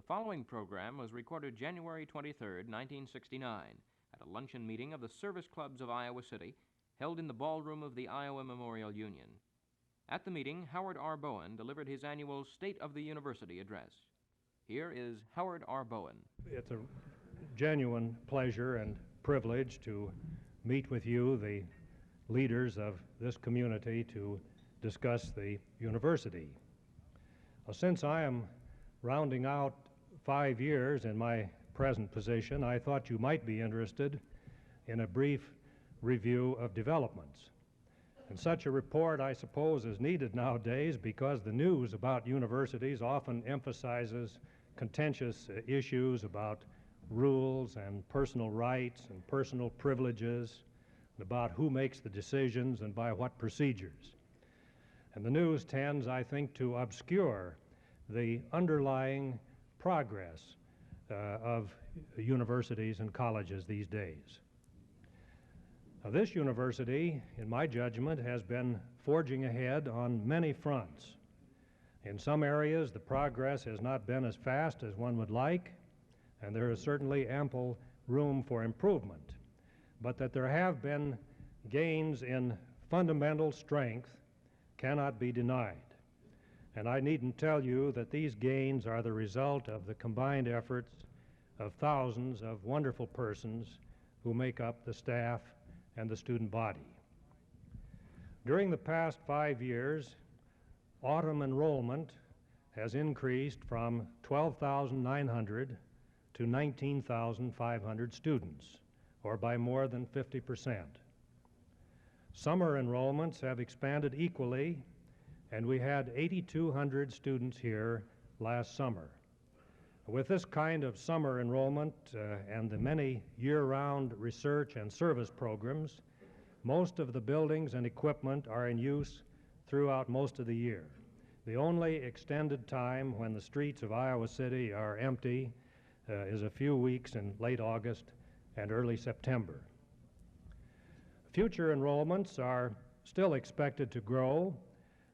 following program was recorded January 23, 1969, at a luncheon meeting of the Service Clubs of Iowa City, held in the ballroom of the Iowa Memorial Union. At the meeting, Howard R. Bowen delivered his annual State of the University address. Here is Howard R. Bowen. It's a genuine pleasure and privilege to meet with you, the leaders of this community, to discuss the university. Since I am rounding out 5 years in my present position, I thought you might be interested in a brief review of developments. And such a report, I suppose, is needed nowadays because the news about universities often emphasizes contentious issues about rules and personal rights and personal privileges, and about who makes the decisions and by what procedures. And the news tends, I think, to obscure the underlying progress of universities and colleges these days. Now, this university, in my judgment, has been forging ahead on many fronts. In some areas, the progress has not been as fast as one would like, and there is certainly ample room for improvement. But that there have been gains in fundamental strength cannot be denied. And I needn't tell you that these gains are the result of the combined efforts of thousands of wonderful persons who make up the staff and the student body. During the past 5 years, autumn enrollment has increased from 12,900 to 19,500 students, or by more than 50%. Summer enrollments have expanded equally, and we had 8,200 students here last summer. With this kind of summer enrollment and the many year-round research and service programs, most of the buildings and equipment are in use throughout most of the year. The only extended time when the streets of Iowa City are empty is a few weeks in late August and early September. Future enrollments are still expected to grow,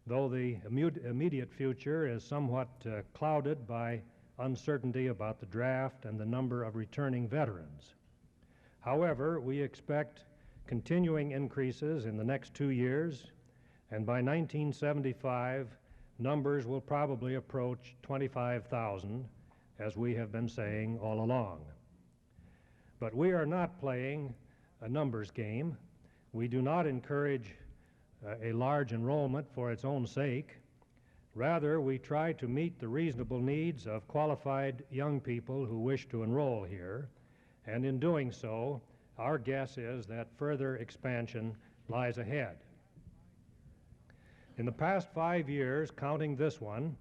though the immediate future is somewhat clouded by uncertainty about the draft and the number of returning veterans. However, we expect continuing increases in the next 2 years, and by 1975, numbers will probably approach 25,000, as we have been saying all along. But we are not playing a numbers game. We do not encourage a large enrollment for its own sake. Rather, we try to meet the reasonable needs of qualified young people who wish to enroll here, and in doing so, our guess is that further expansion lies ahead. In the past 5 years, counting this one,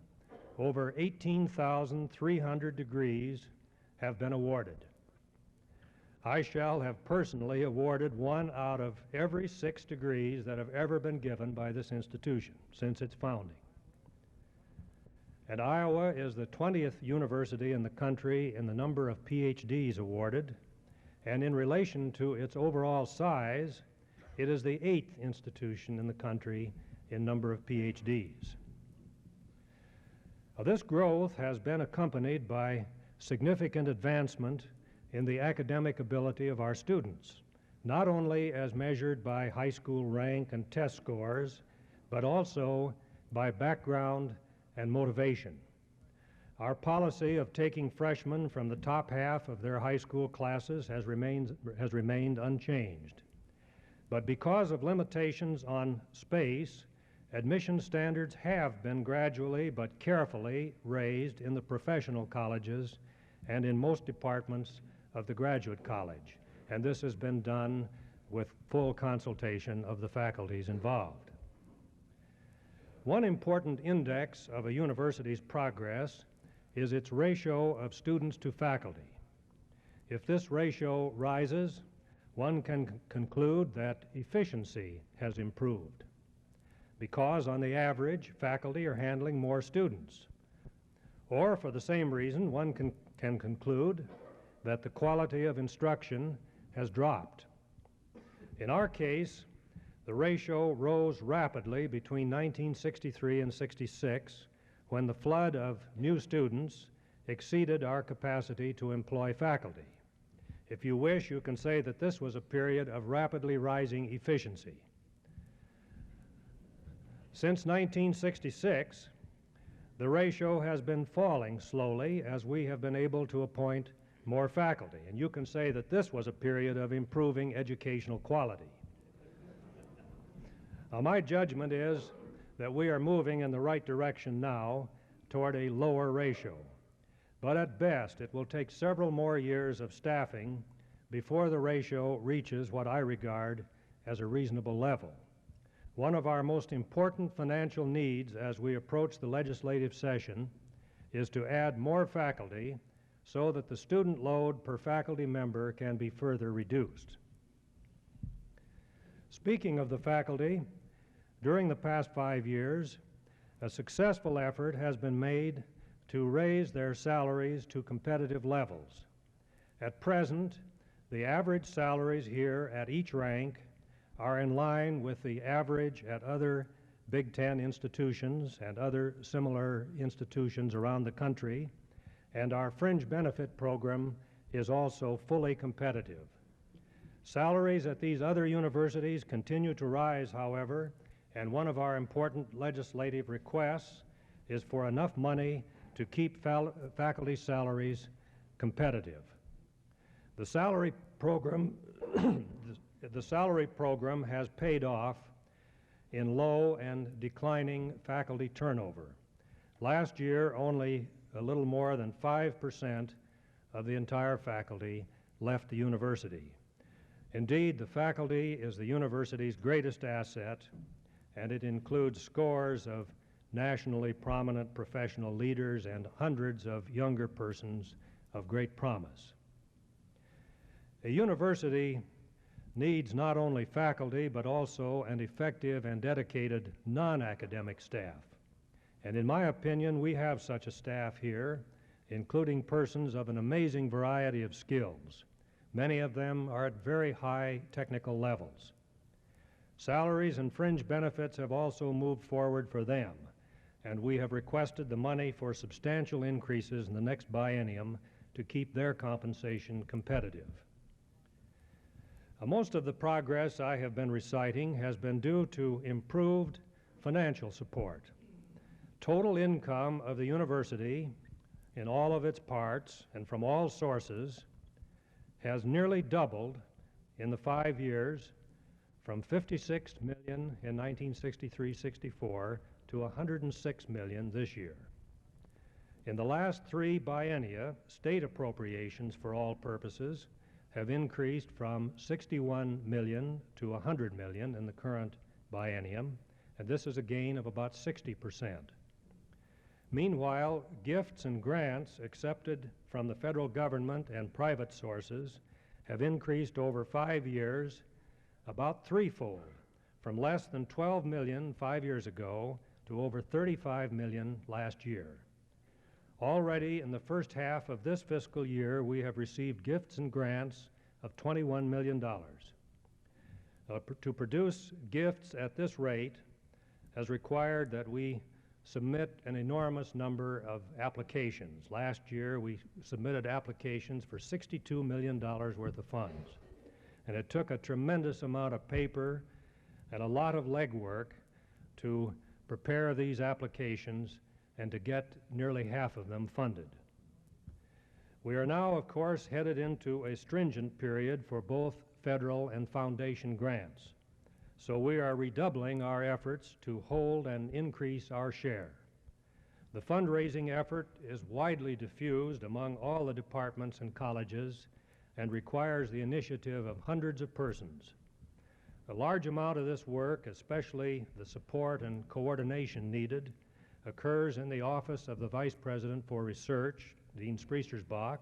over 18,300 degrees have been awarded. I shall have personally awarded 1 out of every 6 degrees that have ever been given by this institution since its founding. And Iowa is the 20th university in the country in the number of PhDs awarded, and in relation to its overall size, it is the 8th institution in the country in number of PhDs. Now, this growth has been accompanied by significant advancement in the academic ability of our students, not only as measured by high school rank and test scores, but also by background and motivation. Our policy of taking freshmen from the top half of their high school classes has remained unchanged. But because of limitations on space, admission standards have been gradually but carefully raised in the professional colleges and in most departments of the graduate college, and this has been done with full consultation of the faculties involved. One important index of a university's progress is its ratio of students to faculty. If this ratio rises, one can conclude that efficiency has improved, because on the average, faculty are handling more students. Or for the same reason, one can conclude that the quality of instruction has dropped. In our case, the ratio rose rapidly between 1963 and 66, when the flood of new students exceeded our capacity to employ faculty. If you wish, you can say that this was a period of rapidly rising efficiency. Since 1966, the ratio has been falling slowly as we have been able to appoint more faculty, and you can say that this was a period of improving educational quality. Now, my judgment is that we are moving in the right direction now toward a lower ratio, but at best it will take several more years of staffing before the ratio reaches what I regard as a reasonable level. One of our most important financial needs as we approach the legislative session is to add more faculty so that the student load per faculty member can be further reduced. Speaking of the faculty, during the past 5 years, a successful effort has been made to raise their salaries to competitive levels. At present, the average salaries here at each rank are in line with the average at other Big Ten institutions and other similar institutions around the country, and our fringe benefit program is also fully competitive. Salaries at these other universities continue to rise, however, and one of our important legislative requests is for enough money to keep faculty salaries competitive. The salary program The salary program has paid off in low and declining faculty turnover. Last year, only a little more than 5% of the entire faculty left the university. Indeed, the faculty is the university's greatest asset, and it includes scores of nationally prominent professional leaders and hundreds of younger persons of great promise. A university needs not only faculty, but also an effective and dedicated non-academic staff. And in my opinion, we have such a staff here, including persons of an amazing variety of skills. Many of them are at very high technical levels. Salaries and fringe benefits have also moved forward for them, and we have requested the money for substantial increases in the next biennium to keep their compensation competitive. Most of the progress I have been reciting has been due to improved financial support. Total income of the university in all of its parts and from all sources has nearly doubled in the 5 years from $56 million in 1963-64 to $106 million this year. In the last 3 biennia, state appropriations for all purposes have increased from $61 million to $100 million in the current biennium, and this is a gain of about 60%. Meanwhile, gifts and grants accepted from the federal government and private sources have increased over 5 years about threefold, from less than $12 million 5 years ago to over $35 million last year. Already in the first half of this fiscal year, we have received gifts and grants of $21 million. To produce gifts at this rate has required that we submit an enormous number of applications. Last year, we submitted applications for $62 million worth of funds. And it took a tremendous amount of paper and a lot of legwork to prepare these applications and to get nearly half of them funded. We are now, of course, headed into a stringent period for both federal and foundation grants. So we are redoubling our efforts to hold and increase our share. The fundraising effort is widely diffused among all the departments and colleges and requires the initiative of hundreds of persons. A large amount of this work, especially the support and coordination needed, occurs in the Office of the Vice President for Research, Dean Spriestersbach,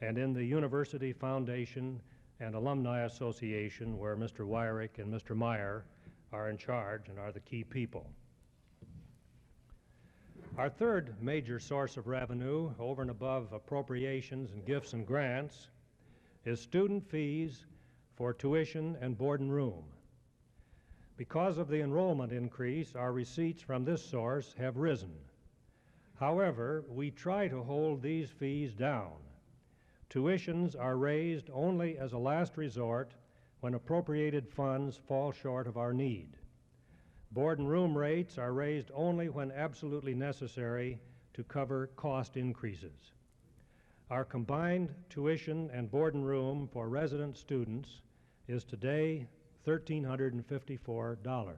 and in the University Foundation and Alumni Association, where Mr. Wyrick and Mr. Meyer are in charge and are the key people. Our third major source of revenue, over and above appropriations and gifts and grants, is student fees for tuition and board and room. Because of the enrollment increase, our receipts from this source have risen. However, we try to hold these fees down. Tuitions are raised only as a last resort when appropriated funds fall short of our need. Board and room rates are raised only when absolutely necessary to cover cost increases. Our combined tuition and board and room for resident students is today $1,354,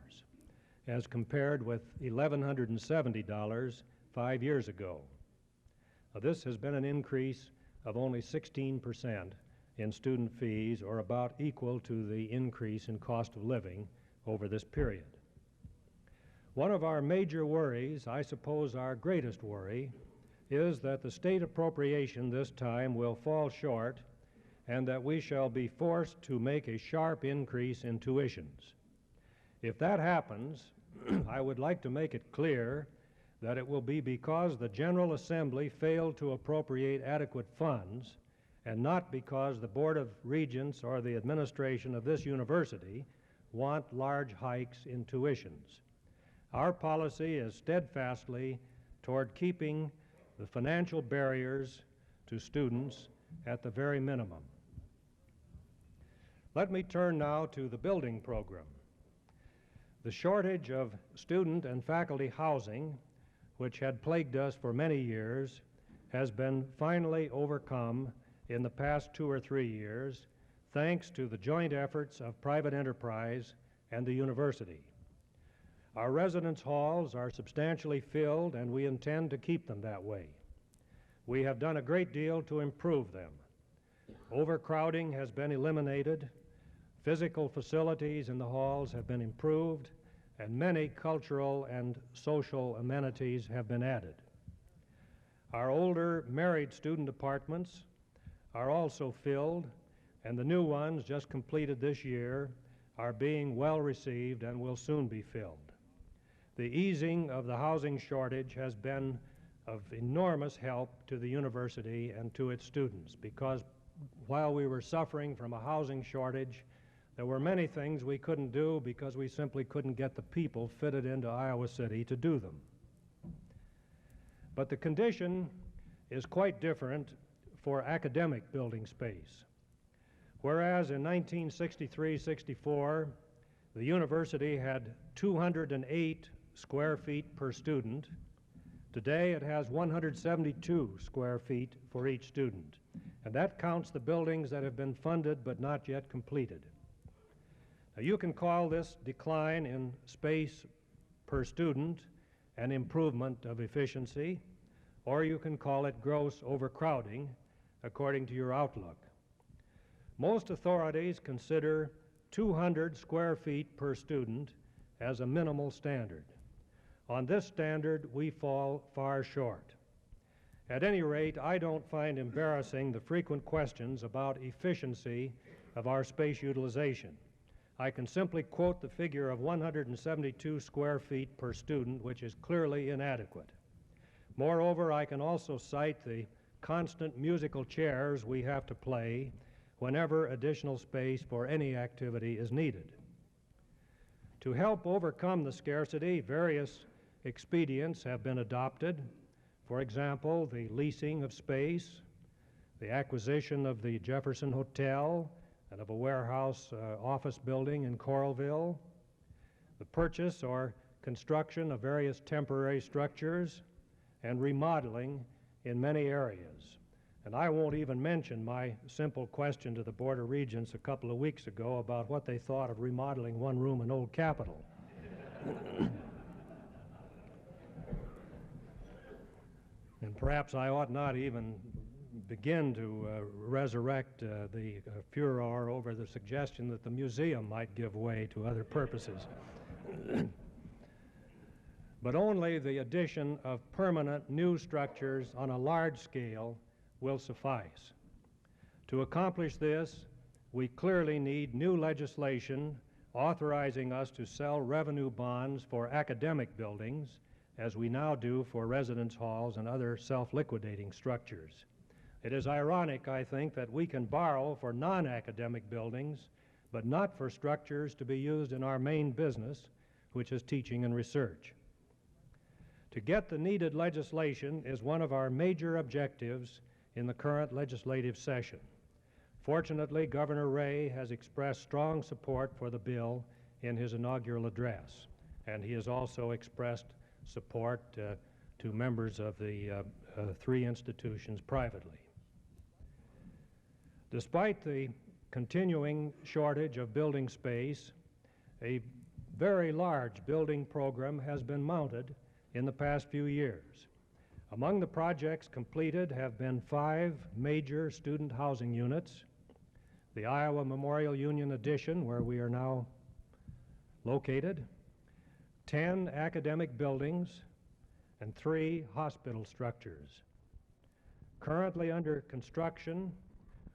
as compared with $1,170 5 years ago. Now, this has been an increase of only 16% in student fees, or about equal to the increase in cost of living over this period. One of our major worries, I suppose our greatest worry, is that the state appropriation this time will fall short and that we shall be forced to make a sharp increase in tuitions. If that happens, I would like to make it clear that it will be because the General Assembly failed to appropriate adequate funds and not because the Board of Regents or the administration of this university want large hikes in tuitions. Our policy is steadfastly toward keeping the financial barriers to students at the very minimum. Let me turn now to the building program. The shortage of student and faculty housing, which had plagued us for many years, has been finally overcome in the past 2 or 3 years, thanks to the joint efforts of private enterprise and the university. Our residence halls are substantially filled, and we intend to keep them that way. We have done a great deal to improve them. Overcrowding has been eliminated, physical facilities in the halls have been improved, and many cultural and social amenities have been added. Our older married student apartments are also filled, and the new ones just completed this year are being well received and will soon be filled. The easing of the housing shortage has been of enormous help to the university and to its students, because while we were suffering from a housing shortage, there were many things we couldn't do because we simply couldn't get the people fitted into Iowa City to do them. But the condition is quite different for academic building space. Whereas in 1963-64, the university had 208 square feet per student, today it has 172 square feet for each student. And that counts the buildings that have been funded but not yet completed. Now, you can call this decline in space per student an improvement of efficiency, or you can call it gross overcrowding, according to your outlook. Most authorities consider 200 square feet per student as a minimal standard. On this standard, we fall far short. At any rate, I don't find embarrassing the frequent questions about efficiency of our space utilization. I can simply quote the figure of 172 square feet per student, which is clearly inadequate. Moreover, I can also cite the constant musical chairs we have to play whenever additional space for any activity is needed. To help overcome the scarcity, various expedients have been adopted. For example, the leasing of space, the acquisition of the Jefferson Hotel and of a warehouse office building in Coralville, the purchase or construction of various temporary structures, and remodeling in many areas. And I won't even mention my simple question to the Board of Regents a couple of weeks ago about what they thought of remodeling one room in Old Capitol. And perhaps I ought not even begin to resurrect the furor over the suggestion that the museum might give way to other purposes. But only the addition of permanent new structures on a large scale will suffice. To accomplish this, we clearly need new legislation authorizing us to sell revenue bonds for academic buildings, as we now do for residence halls and other self-liquidating structures. It is ironic, I think, that we can borrow for non-academic buildings, but not for structures to be used in our main business, which is teaching and research. To get the needed legislation is one of our major objectives in the current legislative session. Fortunately, Governor Ray has expressed strong support for the bill in his inaugural address, and he has also expressed support to members of the three institutions privately. Despite the continuing shortage of building space, a very large building program has been mounted in the past few years. Among the projects completed have been 5 major student housing units, the Iowa Memorial Union Addition, where we are now located, 10 academic buildings, and 3 hospital structures. Currently under construction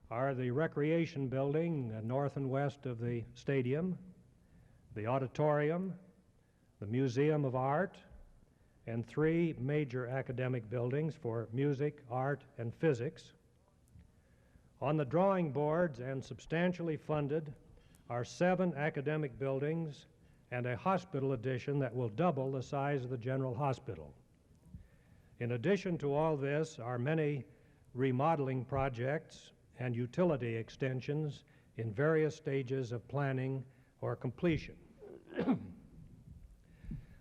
are the recreation building north and west of the stadium, the auditorium, the Museum of Art, and 3 major academic buildings for music, art, and physics. On the drawing boards and substantially funded are 7 academic buildings and a hospital addition that will double the size of the general hospital. In addition to all this are many remodeling projects and utility extensions in various stages of planning or completion.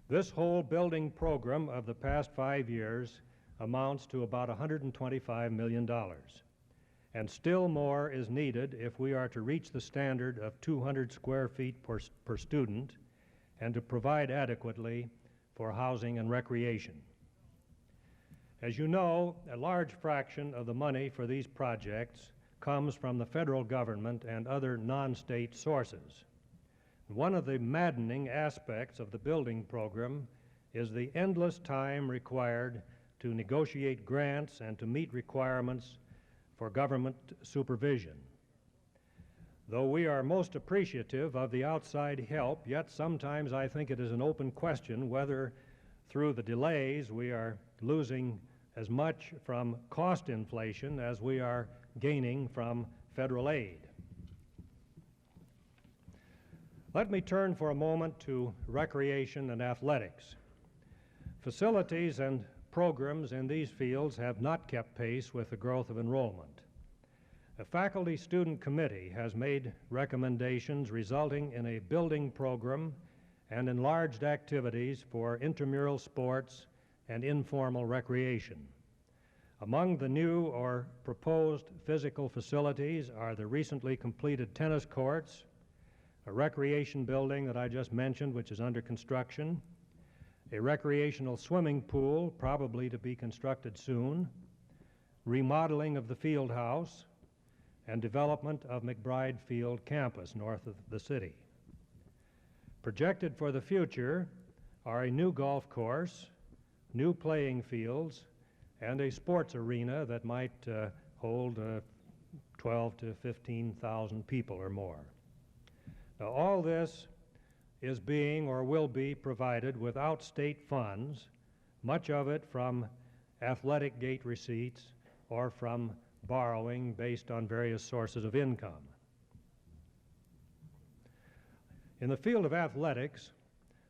This whole building program of the past 5 years amounts to about $125 million. And still more is needed if we are to reach the standard of 200 square feet per student and to provide adequately for housing and recreation. As you know, a large fraction of the money for these projects comes from the federal government and other non-state sources. One of the maddening aspects of the building program is the endless time required to negotiate grants and to meet requirements for government supervision. Though we are most appreciative of the outside help, yet sometimes I think it is an open question whether through the delays we are losing as much from cost inflation as we are gaining from federal aid. Let me turn for a moment to recreation and athletics. Facilities and programs in these fields have not kept pace with the growth of enrollment. A faculty student committee has made recommendations resulting in a building program and enlarged activities for intramural sports and informal recreation. Among the new or proposed physical facilities are the recently completed tennis courts, a recreation building that I just mentioned, which is under construction, a recreational swimming pool, probably to be constructed soon, remodeling of the field house, and development of McBride Field campus north of the city. Projected for the future are a new golf course, new playing fields, and a sports arena that might hold 12 to 15,000 people or more. Now, all this is being or will be provided without state funds, much of it from athletic gate receipts or from borrowing based on various sources of income. In the field of athletics,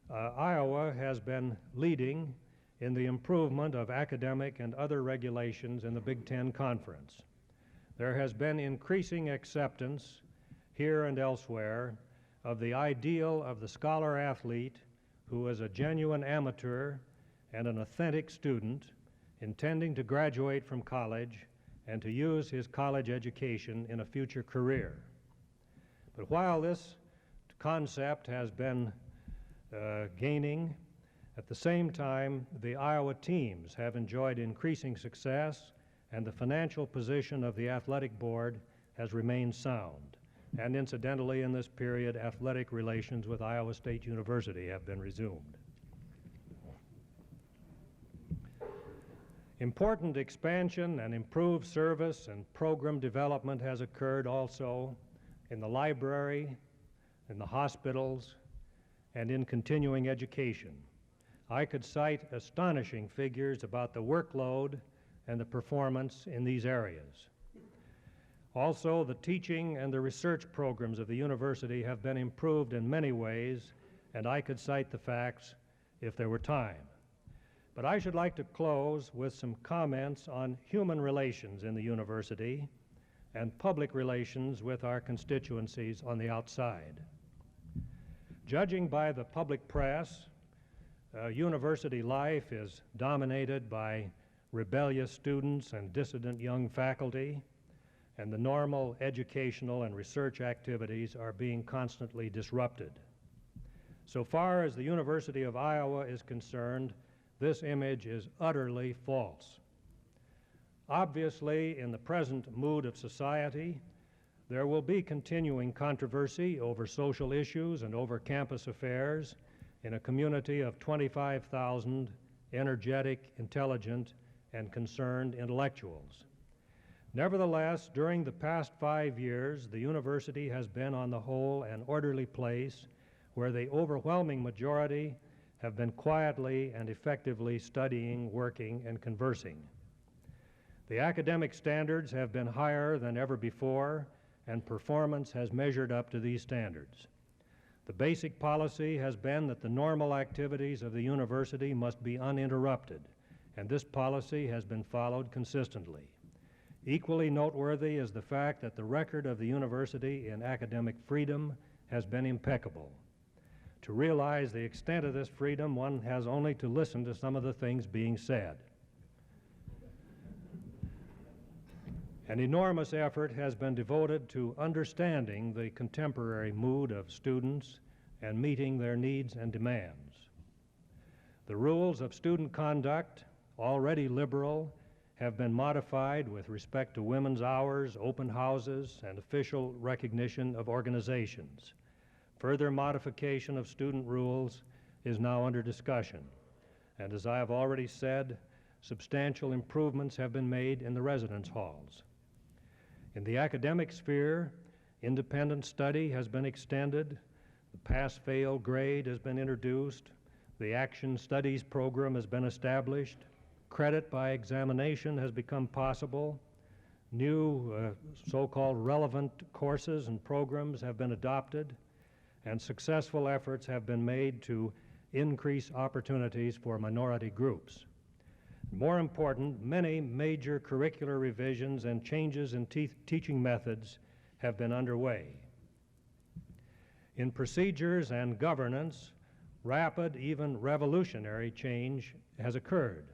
Iowa has been leading in the improvement of academic and other regulations in the Big Ten Conference. There has been increasing acceptance here and elsewhere of the ideal of the scholar athlete who is a genuine amateur and an authentic student intending to graduate from college and to use his college education in a future career. But while this concept has been gaining, at the same time, the Iowa teams have enjoyed increasing success, and the financial position of the athletic board has remained sound. And incidentally, in this period, athletic relations with Iowa State University have been resumed. Important expansion and improved service and program development has occurred also in the library, in the hospitals, and in continuing education. I could cite astonishing figures about the workload and the performance in these areas. Also, the teaching and the research programs of the university have been improved in many ways, and I could cite the facts if there were time. But I should like to close with some comments on human relations in the university and public relations with our constituencies on the outside. Judging by the public press, university life is dominated by rebellious students and dissident young faculty, and the normal educational and research activities are being constantly disrupted. So far as the University of Iowa is concerned, this image is utterly false. Obviously, in the present mood of society, there will be continuing controversy over social issues and over campus affairs in a community of 25,000 energetic, intelligent, and concerned intellectuals. Nevertheless, during the past 5 years, the university has been on the whole an orderly place where the overwhelming majority have been quietly and effectively studying, working, and conversing. The academic standards have been higher than ever before, and performance has measured up to these standards. The basic policy has been that the normal activities of the university must be uninterrupted, and this policy has been followed consistently. Equally noteworthy is the fact that the record of the university in academic freedom has been impeccable. To realize the extent of this freedom, one has only to listen to some of the things being said. An enormous effort has been devoted to understanding the contemporary mood of students and meeting their needs and demands. The rules of student conduct, already liberal, have been modified with respect to women's hours, open houses, and official recognition of organizations. Further modification of student rules is now under discussion, and as I have already said, substantial improvements have been made in the residence halls. In the academic sphere, independent study has been extended, the pass-fail grade has been introduced, the action studies program has been established, credit by examination has become possible, new so-called relevant courses and programs have been adopted, and successful efforts have been made to increase opportunities for minority groups. More important, many major curricular revisions and changes in teaching methods have been underway. In procedures and governance, rapid, even revolutionary change has occurred.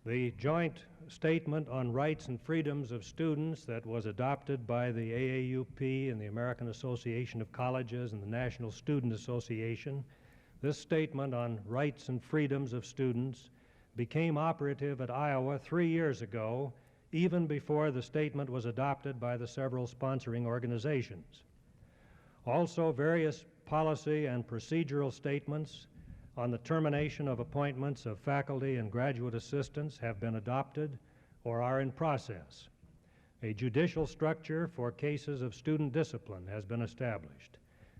The joint statement on rights and freedoms of students that was adopted by the AAUP and the American Association of Colleges and the National Student Association, this statement on rights and freedoms of students became operative at Iowa 3 years ago, even before the statement was adopted by the several sponsoring organizations. Also, various policy and procedural statements on the termination of appointments of faculty and graduate assistants have been adopted or are in process. A judicial structure for cases of student discipline has been established,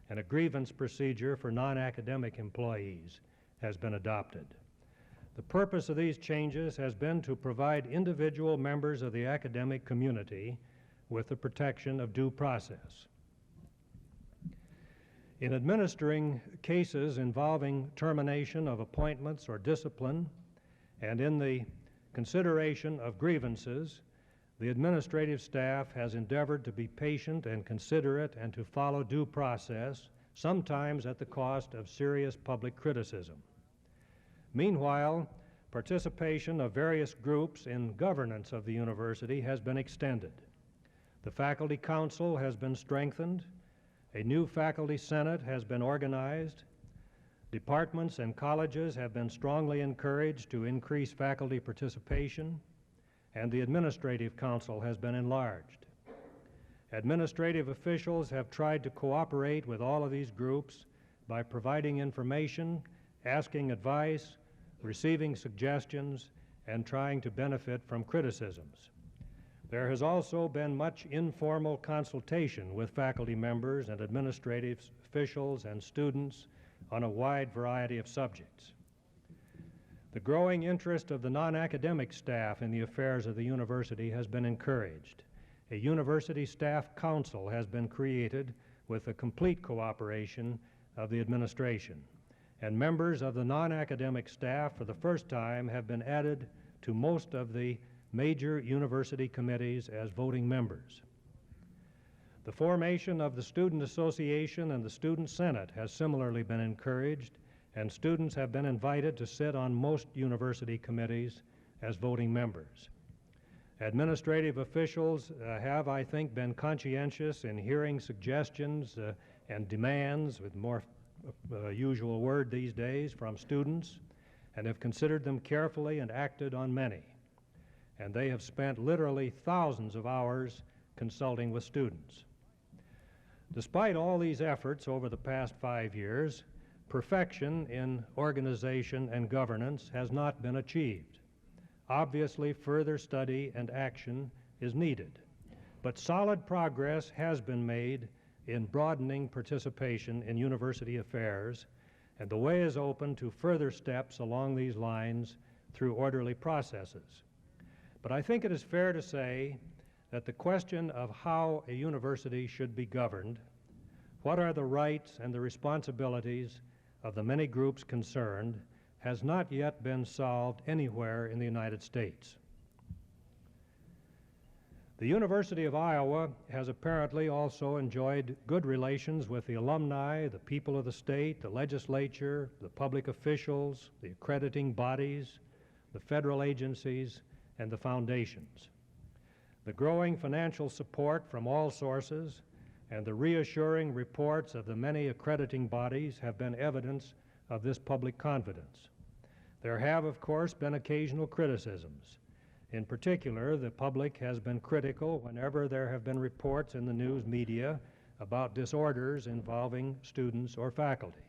and a grievance procedure for non-academic employees has been adopted. The purpose of these changes has been to provide individual members of the academic community with the protection of due process. In administering cases involving termination of appointments or discipline, and in the consideration of grievances, the administrative staff has endeavored to be patient and considerate and to follow due process, sometimes at the cost of serious public criticism. Meanwhile, participation of various groups in governance of the university has been extended. The faculty council has been strengthened. A new faculty senate has been organized. Departments and colleges have been strongly encouraged to increase faculty participation, and the administrative council has been enlarged. Administrative officials have tried to cooperate with all of these groups by providing information, asking advice, receiving suggestions, and trying to benefit from criticisms. There has also been much informal consultation with faculty members and administrative officials and students on a wide variety of subjects. The growing interest of the non-academic staff in the affairs of the university has been encouraged. A university staff council has been created with the complete cooperation of the administration, and members of the non-academic staff for the first time have been added to most of the major university committees as voting members. The formation of the Student Association and the Student Senate has similarly been encouraged, and students have been invited to sit on most university committees as voting members. Administrative officials have, I think, been conscientious in hearing suggestions and demands, with more usual word these days, from students, and have considered them carefully and acted on many. And they have spent literally thousands of hours consulting with students. Despite all these efforts over the past 5 years, perfection in organization and governance has not been achieved. Obviously, further study and action is needed, but solid progress has been made in broadening participation in university affairs, and the way is open to further steps along these lines through orderly processes. But I think it is fair to say that the question of how a university should be governed, what are the rights and the responsibilities of the many groups concerned, has not yet been solved anywhere in the United States. The University of Iowa has apparently also enjoyed good relations with the alumni, the people of the state, the legislature, the public officials, the accrediting bodies, the federal agencies, and the foundations. The growing financial support from all sources and the reassuring reports of the many accrediting bodies have been evidence of this public confidence. There have, of course, been occasional criticisms. In particular, the public has been critical whenever there have been reports in the news media about disorders involving students or faculty.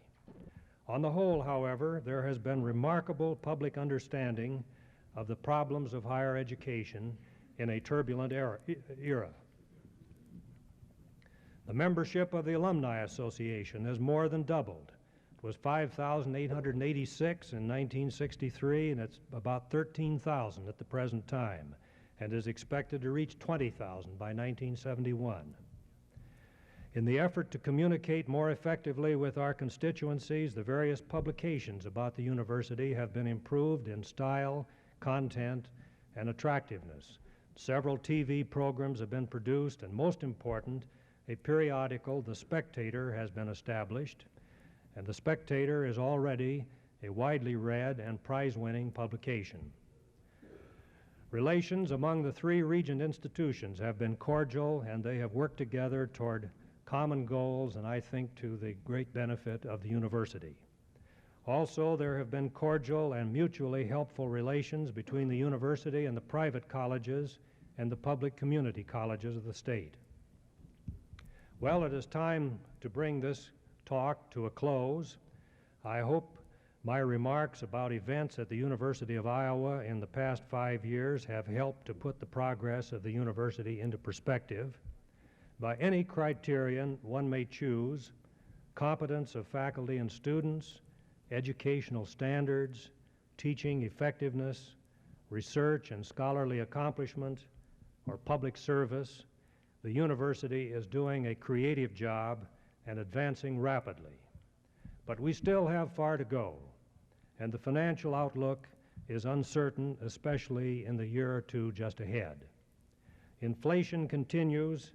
On the whole, however, there has been remarkable public understanding of the problems of higher education in a turbulent era. The membership of the Alumni Association has more than doubled. It was 5,886 in 1963, and it's about 13,000 at the present time, and is expected to reach 20,000 by 1971. In the effort to communicate more effectively with our constituencies, the various publications about the university have been improved in style, content, and attractiveness. Several TV programs have been produced, and most important, a periodical, The Spectator, has been established, and The Spectator is already a widely read and prize-winning publication. Relations among the three Regent institutions have been cordial, and they have worked together toward common goals, and I think to the great benefit of the university. Also, there have been cordial and mutually helpful relations between the university and the private colleges and the public community colleges of the state. Well, it is time to bring this talk to a close. I hope my remarks about events at the University of Iowa in the past 5 years have helped to put the progress of the university into perspective. By any criterion one may choose, competence of faculty and students, educational standards, teaching effectiveness, research and scholarly accomplishment, or public service, the university is doing a creative job and advancing rapidly. But we still have far to go, and the financial outlook is uncertain, especially in the year or two just ahead. Inflation continues,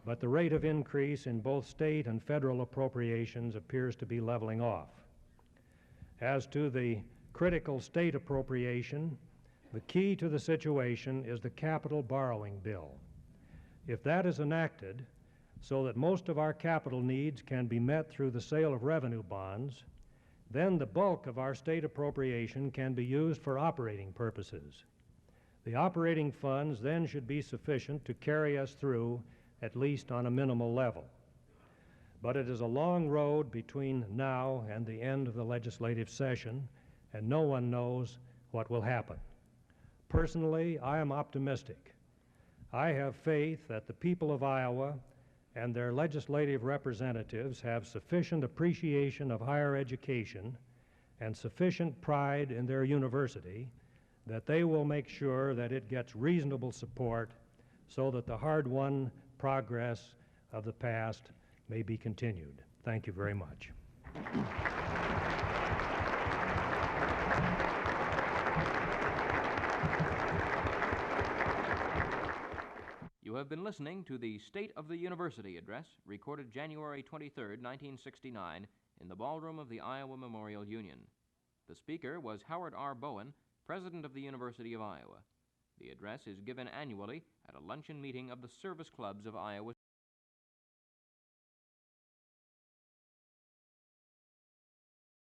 but the rate of increase in both state and federal appropriations appears to be leveling off. As to the critical state appropriation, the key to the situation is the capital borrowing bill. If that is enacted so that most of our capital needs can be met through the sale of revenue bonds, then the bulk of our state appropriation can be used for operating purposes. The operating funds then should be sufficient to carry us through, at least on a minimal level. But it is a long road between now and the end of the legislative session, and no one knows what will happen. Personally, I am optimistic. I have faith that the people of Iowa and their legislative representatives have sufficient appreciation of higher education and sufficient pride in their university that they will make sure that it gets reasonable support so that the hard-won progress of the past may be continued. Thank you very much. been listening to the State of the University address recorded January 23, 1969, in the ballroom of the Iowa Memorial Union. The speaker was Howard R. Bowen, President of the University of Iowa. The address is given annually at a luncheon meeting of the service clubs of Iowa.